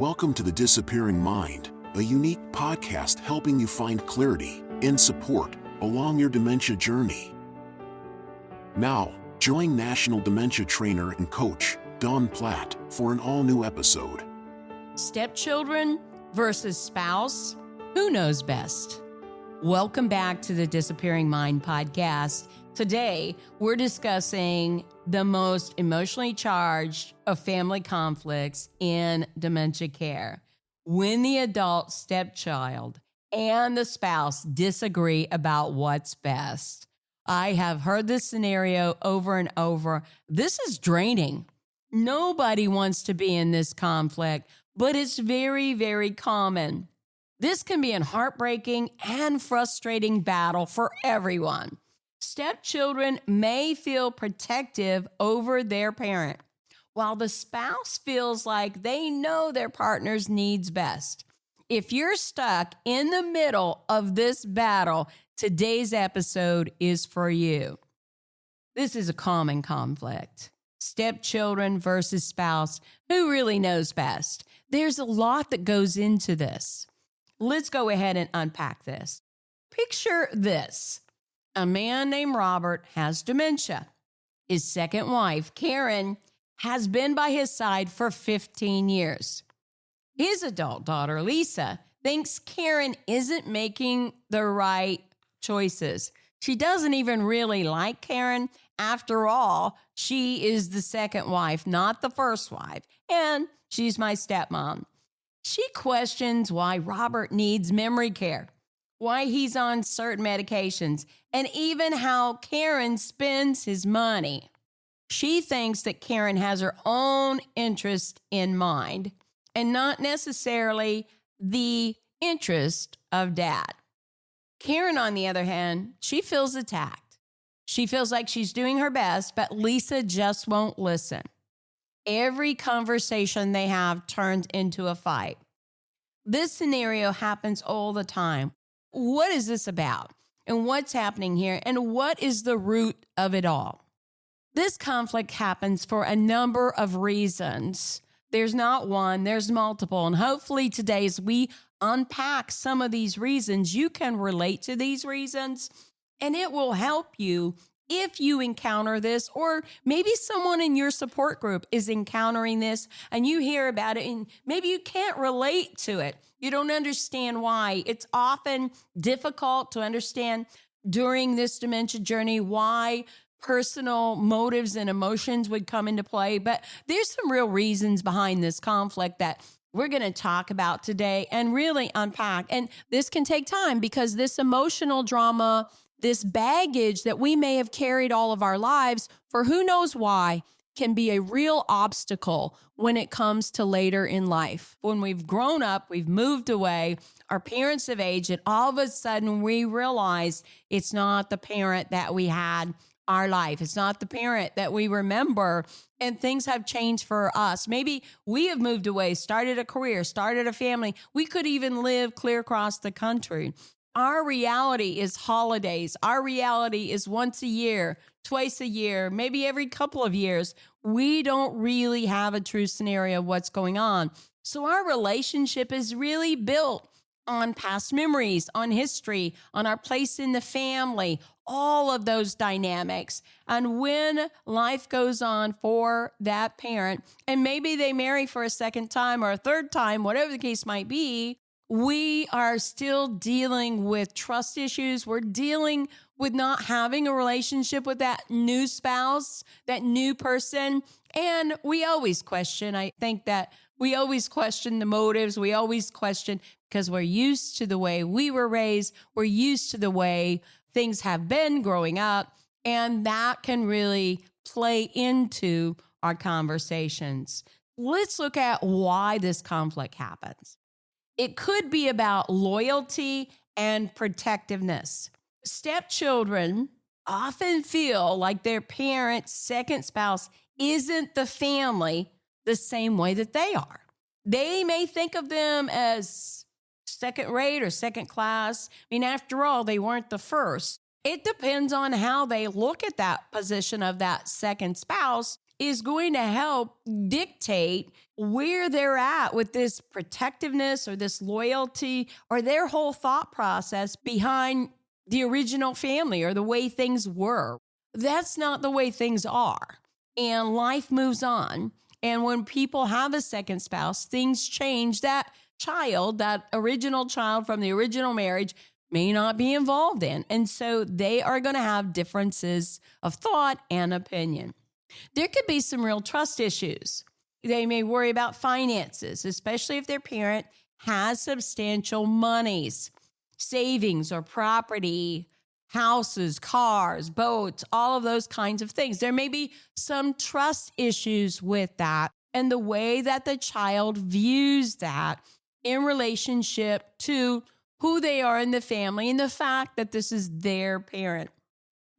Welcome to The Disappearing Mind, a unique podcast helping you find clarity and support along your dementia journey. Now, join National Dementia Trainer and Coach Dawn Platt for an all-new episode. Stepchildren versus spouse, who knows best? Welcome back to the Disappearing Mind podcast. Today, we're discussing the most emotionally charged of family conflicts in dementia care. When the adult stepchild and the spouse disagree about what's best. I have heard this scenario over and over. This is draining. Nobody wants to be in this conflict, but it's very, very common. This can be a heartbreaking and frustrating battle for everyone. Stepchildren may feel protective over their parent, while the spouse feels like they know their partner's needs best. If you're stuck in the middle of this battle, today's episode is for you. This is a common conflict. Stepchildren versus spouse, who really knows best? There's a lot that goes into this. Let's go ahead and unpack this. Picture this. A man named Robert has dementia. His second wife, Karen, has been by his side for 15 years. His adult daughter, Lisa, thinks Karen isn't making the right choices. She doesn't even really like Karen. After all, she is the second wife, not the first wife, and she's my stepmom. She questions why Robert needs memory care, why he's on certain medications, and even how Karen spends his money. She thinks that Karen has her own interest in mind and not necessarily the interest of Dad. Karen, on the other hand, she feels attacked. She feels like she's doing her best, but Lisa just won't listen. Every conversation they have turns into a fight. This scenario happens all the time. What is this about? And what's happening here? And what is the root of it all? This conflict happens for a number of reasons. There's not one, there's multiple. And hopefully today, as we unpack some of these reasons, you can relate to these reasons, and it will help you if you encounter this, or maybe someone in your support group is encountering this and you hear about it and maybe you can't relate to it. You don't understand why. It's often difficult to understand during this dementia journey why personal motives and emotions would come into play. But there's some real reasons behind this conflict that we're going to talk about today and really unpack. And this can take time because this emotional drama, this baggage that we may have carried all of our lives for who knows why, can be a real obstacle when it comes to later in life. When we've grown up, we've moved away, our parents have aged, and all of a sudden we realize it's not the parent that we had our life. It's not the parent that we remember, and things have changed for us. Maybe we have moved away, started a career, started a family. We could even live clear across the country. Our reality is holidays. Our reality is once a year, twice a year, maybe every couple of years. We don't really have a true scenario of what's going on. So our relationship is really built on past memories, on history, on our place in the family, all of those dynamics. And when life goes on for that parent, and maybe they marry for a second time or a third time, whatever the case might be, we are still dealing with trust issues. We're dealing with not having a relationship with that new spouse, that new person. And we always question. I think that we always question the motives. We always question because we're used to the way we were raised. We're used to the way things have been growing up. And that can really play into our conversations. Let's look at why this conflict happens. It could be about loyalty and protectiveness. Stepchildren often feel like their parent's second spouse isn't the family the same way that they are. They may think of them as second rate or second class. I mean, after all, they weren't the first. It depends on how they look at that position of that second spouse is going to help dictate where they're at with this protectiveness or this loyalty or their whole thought process behind the original family or the way things were. That's not the way things are. And life moves on. And when people have a second spouse, things change. That child, that original child from the original marriage, may not be involved in. And so they are going to have differences of thought and opinion. There could be some real trust issues. They may worry about finances, especially if their parent has substantial monies, savings or property, houses, cars, boats, all of those kinds of things. There may be some trust issues with that and the way that the child views that in relationship to who they are in the family and the fact that this is their parent.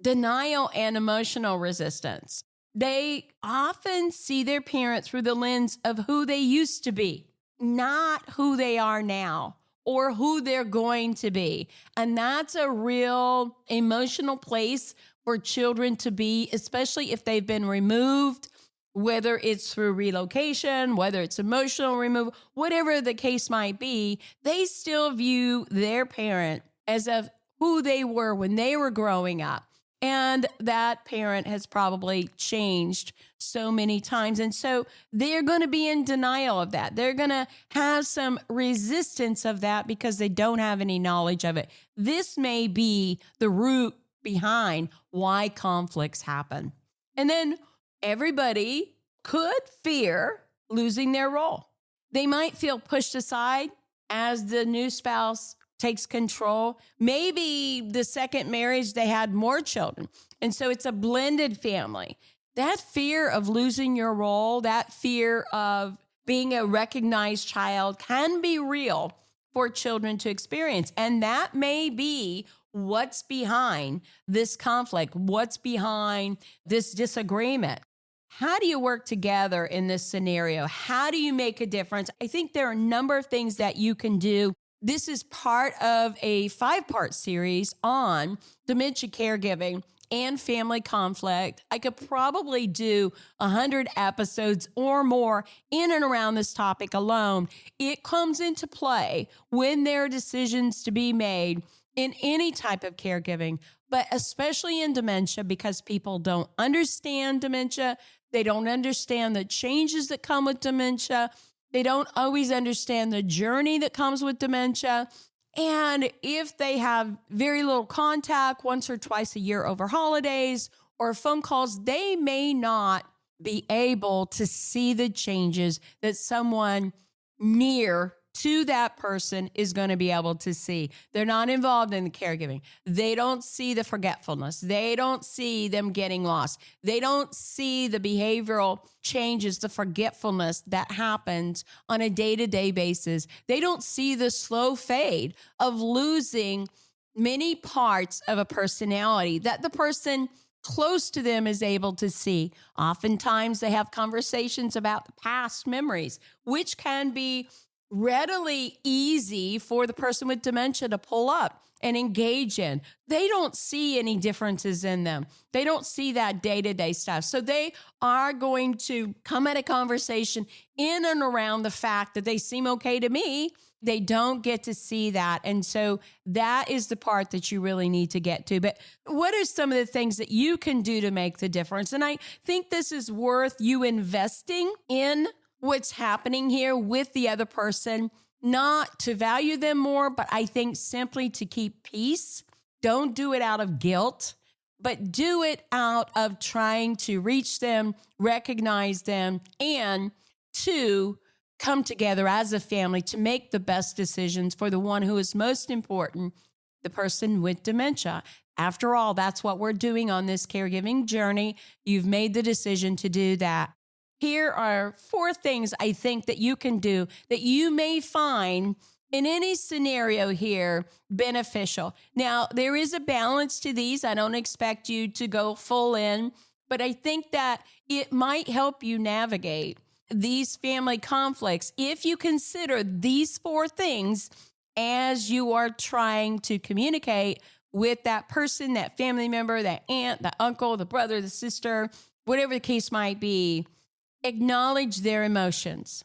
Denial and emotional resistance. They often see their parent through the lens of who they used to be, not who they are now or who they're going to be. And that's a real emotional place for children to be, especially if they've been removed, whether it's through relocation, whether it's emotional removal, whatever the case might be. They still view their parent as of who they were when they were growing up. And that parent has probably changed so many times. And so they're going to be in denial of that. They're going to have some resistance of that because they don't have any knowledge of it. This may be the root behind why conflicts happen. And then everybody could fear losing their role. They might feel pushed aside as the new spouse takes control. Maybe the second marriage, they had more children. And so it's a blended family. That fear of losing your role, that fear of being a recognized child can be real for children to experience. And that may be what's behind this conflict, what's behind this disagreement. How do you work together in this scenario? How do you make a difference? I think there are a number of things that you can do. This is part of a 5-part series on dementia caregiving and family conflict. I could probably do 100 episodes or more in and around this topic alone. It comes into play when there are decisions to be made in any type of caregiving, but especially in dementia because people don't understand dementia. They don't understand the changes that come with dementia. They don't always understand the journey that comes with dementia. And if they have very little contact once or twice a year over holidays or phone calls, they may not be able to see the changes that someone near to that person is going to be able to see. They're not involved in the caregiving. They don't see the forgetfulness. They don't see them getting lost. They don't see the behavioral changes, the forgetfulness that happens on a day-to-day basis. They don't see the slow fade of losing many parts of a personality that the person close to them is able to see. Oftentimes they have conversations about the past memories, which can be readily easy for the person with dementia to pull up and engage in. They don't see any differences in them. They don't see that day-to-day stuff. So they are going to come at a conversation in and around the fact that they seem okay to me. They don't get to see that. And so that is the part that you really need to get to. But what are some of the things that you can do to make the difference? And I think this is worth you investing in what's happening here with the other person, not to value them more, but I think simply to keep peace. Don't do it out of guilt, but do it out of trying to reach them, recognize them, and to come together as a family to make the best decisions for the one who is most important, the person with dementia. After all, that's what we're doing on this caregiving journey. You've made the decision to do that. Here are 4 things I think that you can do that you may find in any scenario here beneficial. Now, there is a balance to these. I don't expect you to go full in, but I think that it might help you navigate these family conflicts if you consider these 4 things as you are trying to communicate with that person, that family member, that aunt, the uncle, the brother, the sister, whatever the case might be, acknowledge their emotions.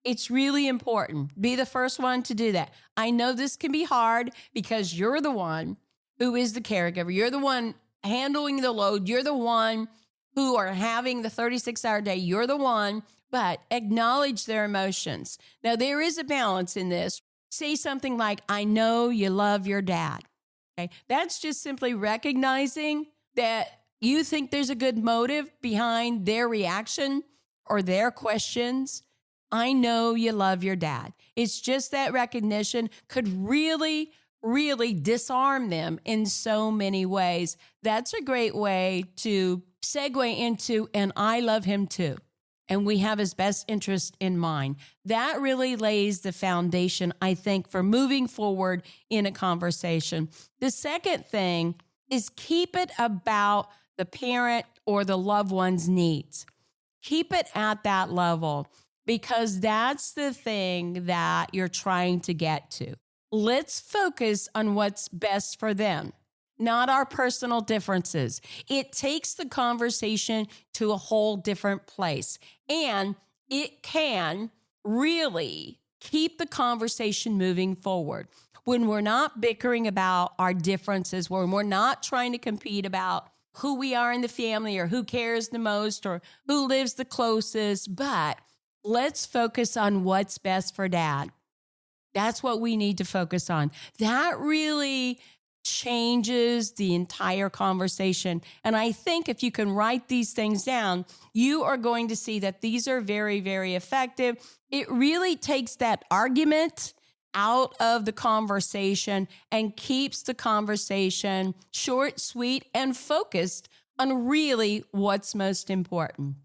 It's really important. Be the first one to do that. I know this can be hard because you're the one who is the caregiver. You're the one handling the load. You're the one who are having the 36-hour day. You're the one, but acknowledge their emotions. Now, there is a balance in this. Say something like, I know you love your dad. Okay, that's just simply recognizing that you think there's a good motive behind their reaction or their questions. I know you love your dad. It's just that recognition could really, really disarm them in so many ways. That's a great way to segue into, and I love him too. And we have his best interest in mind. That really lays the foundation, I think, for moving forward in a conversation. The second thing is keep it about the parent or the loved one's needs. Keep it at that level because that's the thing that you're trying to get to. Let's focus on what's best for them, not our personal differences. It takes the conversation to a whole different place, and it can really keep the conversation moving forward. When we're not bickering about our differences, when we're not trying to compete about who we are in the family or who cares the most or who lives the closest, but let's focus on what's best for dad. That's what we need to focus on. That really changes the entire conversation. And I think if you can write these things down, you are going to see that these are very, very effective. It really takes that argument out of the conversation and keeps the conversation short, sweet, and focused on really what's most important.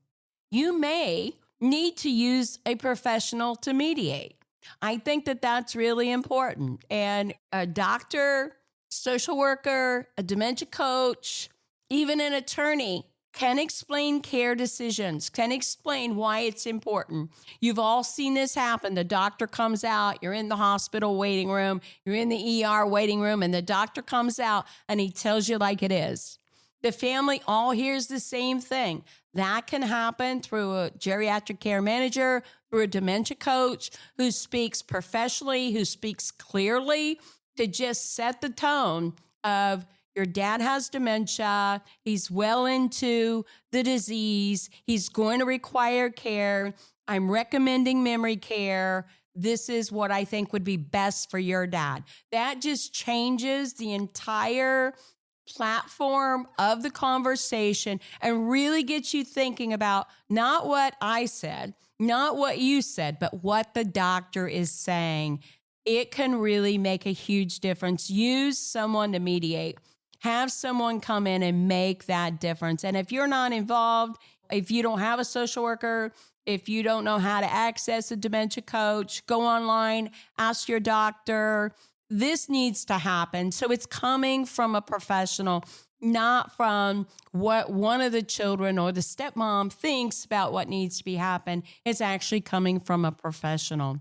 You may need to use a professional to mediate. I think that that's really important. And a doctor, social worker, a dementia coach, even an attorney can explain care decisions, can explain why it's important. You've all seen this happen. The doctor comes out, you're in the hospital waiting room, you're in the ER waiting room, and the doctor comes out and he tells you like it is. The family all hears the same thing. That can happen through a geriatric care manager, through a dementia coach who speaks professionally, who speaks clearly to just set the tone of your dad has dementia. He's well into the disease. He's going to require care. I'm recommending memory care. This is what I think would be best for your dad. That just changes the entire platform of the conversation and really gets you thinking about not what I said, not what you said, but what the doctor is saying. It can really make a huge difference. Use someone to mediate. Have someone come in and make that difference. And if you're not involved, if you don't have a social worker, if you don't know how to access a dementia coach, go online, ask your doctor. This needs to happen. So it's coming from a professional, not from what one of the children or the stepmom thinks about what needs to be happen. It's actually coming from a professional.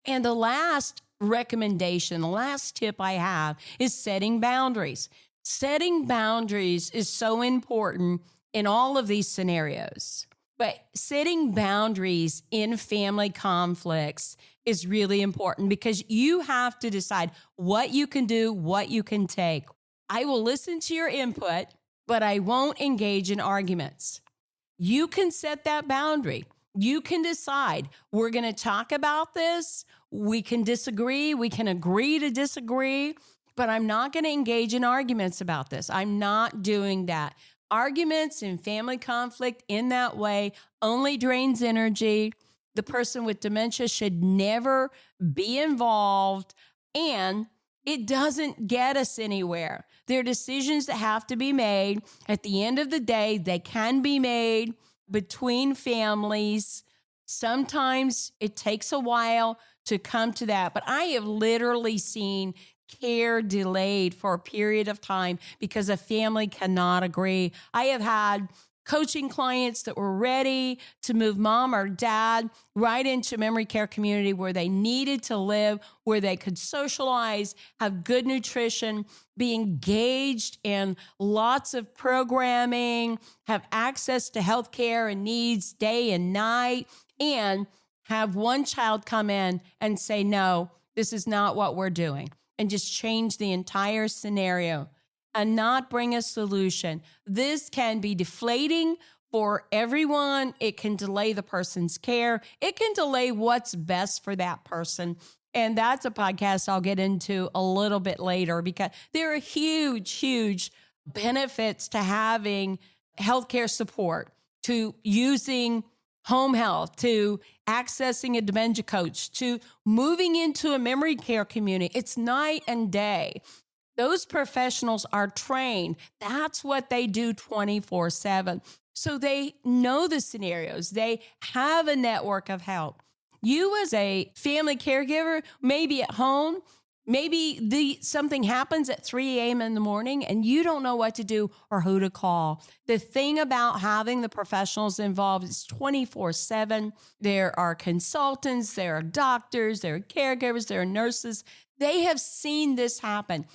And the last recommendation, the last tip I have is setting boundaries. Setting boundaries is so important in all of these scenarios. But setting boundaries in family conflicts is really important because you have to decide what you can do, what you can take. I will listen to your input, but I won't engage in arguments. You can set that boundary. You can decide, we're going to talk about this. We can disagree. We can agree to disagree, but I'm not going to engage in arguments about this. I'm not doing that. Arguments and family conflict in that way only drains energy. The person with dementia should never be involved, and it doesn't get us anywhere. There are decisions that have to be made. At the end of the day, they can be made between families. Sometimes it takes a while to come to that, but I have literally seen care delayed for a period of time because a family cannot agree. I have had coaching clients that were ready to move mom or dad right into a memory care community where they needed to live, where they could socialize, have good nutrition, be engaged in lots of programming, have access to healthcare and needs day and night, and have one child come in and say, no, this is not what we're doing, and just change the entire scenario and not bring a solution. This can be deflating for everyone. It can delay the person's care. It can delay what's best for that person. And that's a podcast I'll get into a little bit later, because there are huge, huge benefits to having healthcare support, to using home health, to accessing a dementia coach, to moving into a memory care community. It's night and day. Those professionals are trained. That's what they do 24/7. So they know the scenarios. They have a network of help. You as a family caregiver, maybe at home, maybe something happens at 3 a.m. in the morning and you don't know what to do or who to call. The thing about having the professionals involved is 24/7. There are consultants, there are doctors, there are caregivers, there are nurses. They have seen this happen.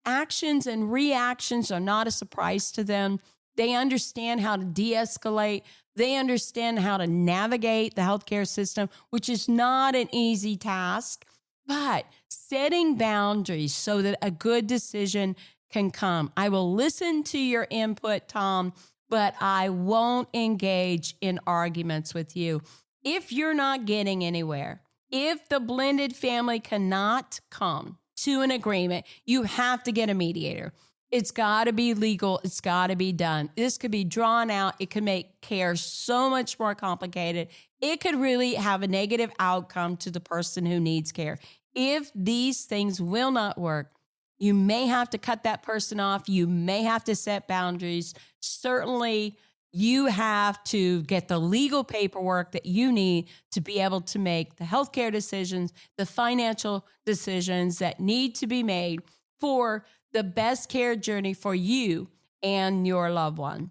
Actions and reactions are not a surprise to them. They understand how to de-escalate. They understand how to navigate the healthcare system, which is not an easy task. But setting boundaries so that a good decision can come. I will listen to your input, Tom, but I won't engage in arguments with you. If you're not getting anywhere, if the blended family cannot come to an agreement, you have to get a mediator. It's got to be legal. It's got to be done. This could be drawn out. It could make care so much more complicated. It could really have a negative outcome to the person who needs care. If these things will not work, you may have to cut that person off. You may have to set boundaries. Certainly, you have to get the legal paperwork that you need to be able to make the healthcare decisions, the financial decisions that need to be made for the best care journey for you and your loved one.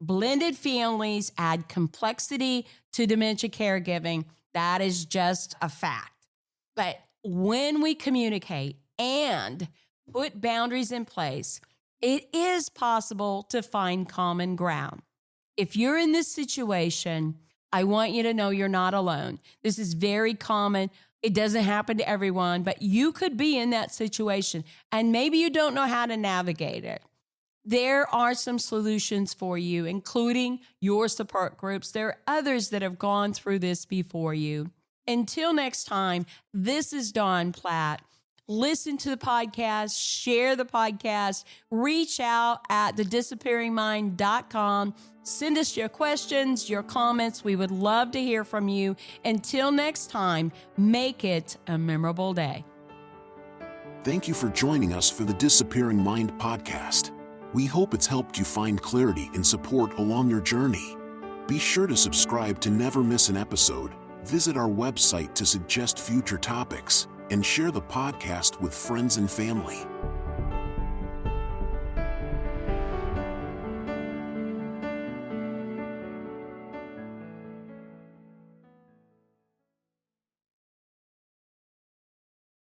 Blended families add complexity to dementia caregiving. That is just a fact. But when we communicate and put boundaries in place, it is possible to find common ground. If you're in this situation, I want you to know you're not alone. This is very common. It doesn't happen to everyone, but you could be in that situation and maybe you don't know how to navigate it. There are some solutions for you, including your support groups. There are others that have gone through this before you. Until next time, this is Dawn Platt. Listen to the podcast, share the podcast, reach out at thedisappearingmind.com. Send us your questions, your comments. We would love to hear from you. Until next time, make it a memorable day. Thank you for joining us for the Disappearing Mind podcast. We hope it's helped you find clarity and support along your journey. Be sure to subscribe to never miss an episode. Visit our website to suggest future topics and share the podcast with friends and family.